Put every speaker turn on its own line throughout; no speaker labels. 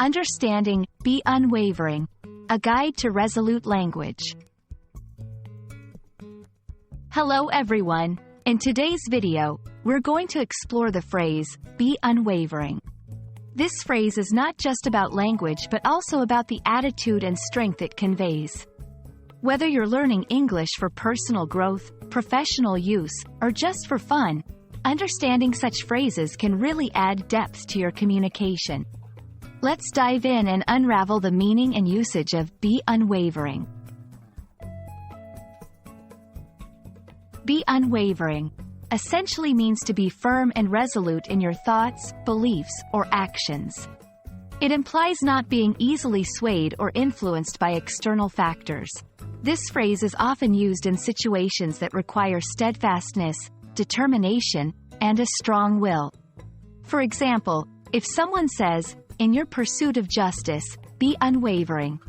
Understanding Be Unwavering, a guide to resolute language. Hello everyone. In today's video, we're going to explore the phrase, be unwavering. This phrase is not just about language but also about the attitude and strength it conveys. Whether you're learning English for personal growth, professional use, or just for fun, understanding such phrases can really add depth to your communication. Let's dive in and unravel the meaning and usage of be unwavering. Be unwavering essentially means to be firm and resolute in your thoughts, beliefs, or actions. It implies not being easily swayed or influenced by external factors. This phrase is often used in situations that require steadfastness, determination, and a strong will. For example, if someone says, "In your pursuit of justice, be unwavering,"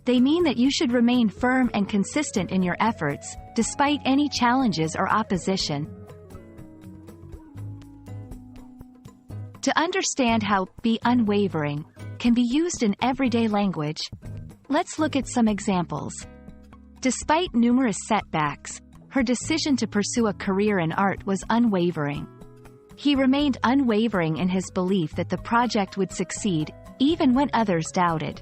they mean that you should remain firm and consistent in your efforts, despite any challenges or opposition. To understand how be unwavering can be used in everyday language, let's look at some examples. Despite numerous setbacks, her decision to pursue a career in art was unwavering. He remained unwavering in his belief that the project would succeed, even when others doubted.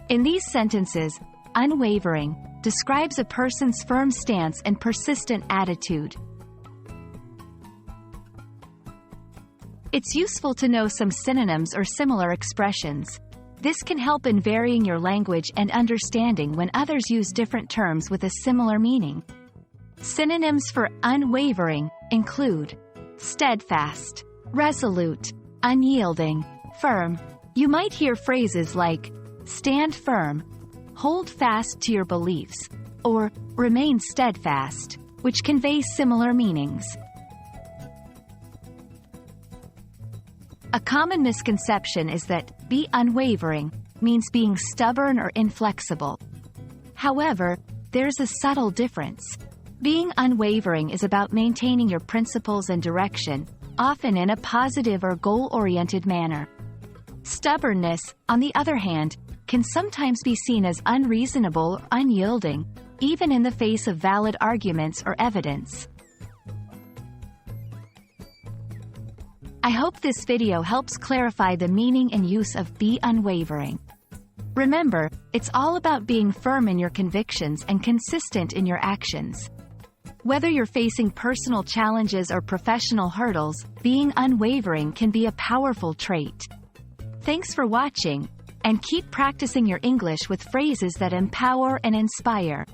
In these sentences, unwavering describes a person's firm stance and persistent attitude. It's useful to know some synonyms or similar expressions. This can help in varying your language and understanding when others use different terms with a similar meaning. Synonyms for unwavering include steadfast, resolute, unyielding, firm. You might hear phrases like stand firm, hold fast to your beliefs, or remain steadfast, which convey similar meanings. A common misconception is that be unwavering means being stubborn or inflexible. However, there's a subtle difference. Being unwavering is about maintaining your principles and direction, often in a positive or goal-oriented manner. Stubbornness, on the other hand, can sometimes be seen as unreasonable or unyielding, even in the face of valid arguments or evidence. I hope this video helps clarify the meaning and use of be unwavering. Remember, it's all about being firm in your convictions and consistent in your actions. Whether you're facing personal challenges or professional hurdles, being unwavering can be a powerful trait. Thanks for watching, and keep practicing your English with phrases that empower and inspire.